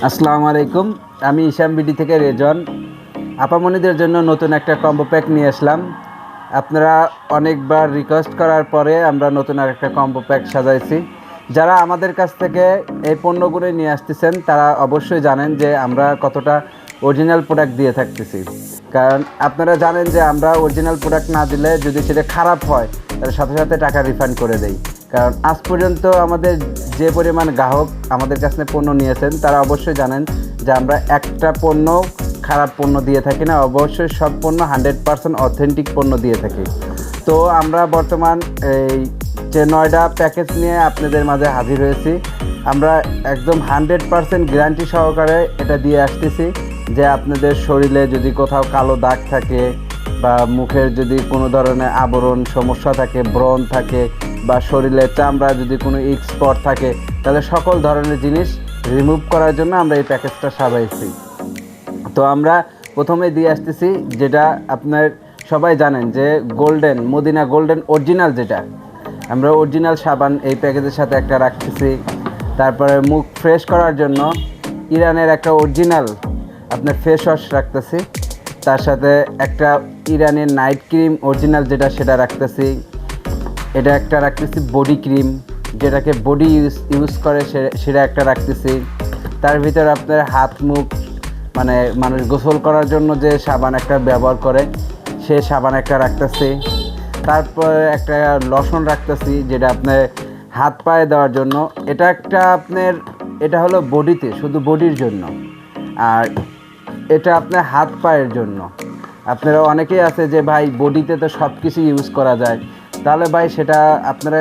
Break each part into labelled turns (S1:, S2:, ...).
S1: আসসালামু আলাইকুম। আমি ইসাম বিডি থেকে রেজন। আপামনিদের জন্য নতুন একটা কম্বো প্যাক নিয়ে আসলাম। আপনারা অনেকবার রিকোয়েস্ট করার পরে আমরা নতুন আরেকটা কম্বো প্যাক সাজাইছি। যারা আমাদের কাছ থেকে এই পণ্যগুলো নিয়ে আসতেছেন তারা অবশ্যই জানেন যে আমরা কতটা অরিজিনাল প্রোডাক্ট দিয়ে থাকতেছি। কারণ আপনারা জানেন যে আমরা অরিজিনাল প্রোডাক্ট না দিলে যদি সেটা খারাপ হয় তাহলে সাথে সাথে টাকা রিফান্ড করে দেই। কারণ আজ পর্যন্ত আমাদের যে পরিমাণ গ্রাহক আমাদের কাছে পণ্য নিয়েছেন তারা অবশ্যই জানেন যে আমরা একটা পণ্য খারাপ পণ্য দিয়ে থাকি না, অবশ্যই সব পণ্য 100% অথেন্টিক পণ্য দিয়ে থাকি। তো আমরা বর্তমান এই যে 9টা প্যাকেজ নিয়ে আপনাদের মাঝে হাজির হয়েছি। আমরা একদম 100% গ্যারান্টি সহকারে এটা দিয়ে আসতেছি যে আপনাদের শরীরে যদি কোথাও কালো দাগ থাকে বা মুখের যদি কোনো ধরনের আবরণ সমস্যা থাকে, ব্রণ থাকে বা শরীরের চামড়া যদি কোনো স্পট থাকে তাহলে সকল ধরনের জিনিস রিমুভ করার জন্য আমরা এই প্যাকেজটা সাজাইছি। তো আমরা প্রথমে দিয়ে আসতেছি যেটা আপনার সবাই জানেন যে গোল্ডেন মদিনা গোল্ডেন অরিজিনাল, যেটা আমরা অরিজিনাল সাবান এই প্যাকেজের সাথে একটা রাখতেছি। তারপরে মুখ ফ্রেশ করার জন্য ইরানের একটা অরিজিনাল আপনার ফেস ওয়াশ রাখতেছি। তার সাথে একটা ইরানের নাইট ক্রিম অরিজিনাল যেটা সেটা রাখতেছি। এটা একটা রাখতেছি বডি ক্রিম, যেটাকে বডি ইউজ করে সেটা একটা রাখতেছি। তার ভিতরে আপনার হাত মুখ মানে মানুষ গোসল করার জন্য যে সাবান একটা ব্যবহার করে সে সাবান একটা রাখতেছি। তারপরে একটা লশন রাখতেছি যেটা আপনার হাত পায়ে দেওয়ার জন্য। এটা একটা আপনার এটা হলো বডিতে, শুধু বডির জন্য, আর এটা আপনার হাত পায়ের জন্য। আপনারা অনেকেই আছে যে ভাই বডিতে তো সব কিছু ইউজ করা যায়, তাহলে ভাই সেটা আপনারা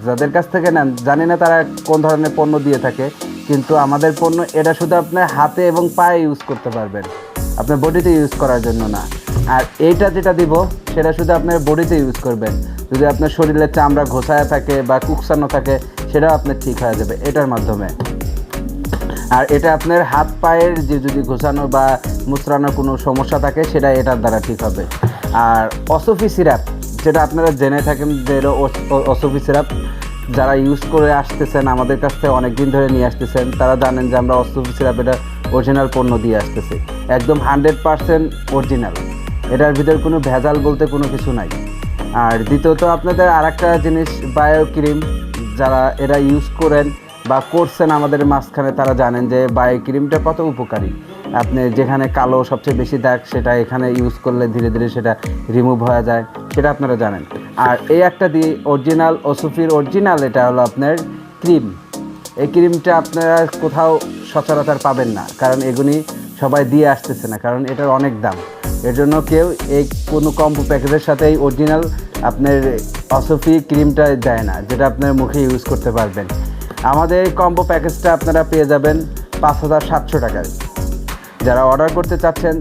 S1: যাদের কাছ থেকে নেন জানি না তারা কোন ধরনের পণ্য দিয়ে থাকে, কিন্তু আমাদের পণ্য এটা শুধু আপনার হাতে এবং পায়ে ইউজ করতে পারবেন, আপনার বডিতে ইউজ করার জন্য না। আর এইটা যেটা দিব সেটা শুধু আপনার বডিতে ইউজ করবেন। যদি আপনার শরীরের চামড়া ঘোষায় থাকে বা কুকসানো থাকে সেটাও আপনার ঠিক হয়ে যাবে এটার মাধ্যমে। আর এটা আপনার হাত পায়ের যে যদি ঘোষানো বা মুচড়ানোর কোনো সমস্যা থাকে সেটা এটার দ্বারা ঠিক হবে। আর অসফি সিরাপ যেটা আপনারা জেনে থাকেন যে অসফি সিরাপ যারা ইউজ করে আসতেছেন আমাদের কাছ থেকে অনেক দিন ধরে নিয়ে আসতেছেন তারা জানেন যে আমরা অসফি সিরাপ এটা অরিজিনাল পণ্য দিয়ে আসতেছি, একদম 100% অরিজিনাল। এটার ভিতরে কোনো ভেজাল বলতে কোনো কিছু নাই। আর দ্বিতীয়ত আপনাদের আর একটা জিনিস বায়ো ক্রিম, যারা এরা ইউজ করেন বা করছেন আমাদের মাঝখানে তারা জানেন যে বায়ো ক্রিমটা কত উপকারী। আপনি যেখানে কালো সবচেয়ে বেশি দাগ সেটা এখানে ইউজ করলে ধীরে ধীরে সেটা রিমুভ হয়ে যায়, সেটা আপনারা জানেন। আর এই একটা দিয়ে অরিজিনাল অসফির অরিজিনাল এটা হলো আপনার ক্রিম। এই ক্রিমটা আপনারা কোথাও সচরাচর পাবেন না, কারণ এগুলি সবাই দিয়ে আসতেছে না, কারণ এটার অনেক দাম। এর জন্য কেউ এই কোনো কম্বো প্যাকেজের সাথে এই অরিজিনাল আপনার অসফি ক্রিমটা দেয় না, যেটা আপনার মুখে ইউজ করতে পারবেন। আমাদের এই কম্বো প্যাকেজটা আপনারা পেয়ে যাবেন 5700 টাকায়। যারা অর্ডার করতে চাচ্ছেন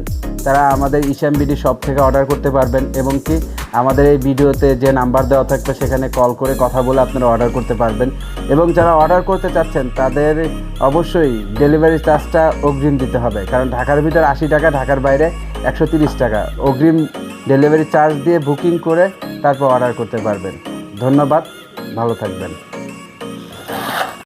S1: তারা আমাদের ইসাম বিডি শপ থেকে অর্ডার করতে পারবেন, এবং কি আমাদের এই ভিডিওতে যে নাম্বার দেওয়া থাকবে সেখানে কল করে কথা বলে আপনারা অর্ডার করতে পারবেন। এবং যারা অর্ডার করতে চাচ্ছেন তাদের অবশ্যই ডেলিভারি চার্জটা অগ্রিম দিতে হবে, কারণ ঢাকার ভিতরে 80 টাকা, ঢাকার বাইরে 130 টাকা অগ্রিম ডেলিভারি চার্জ দিয়ে বুকিং করে তারপর অর্ডার করতে পারবেন। ধন্যবাদ, ভালো থাকবেন।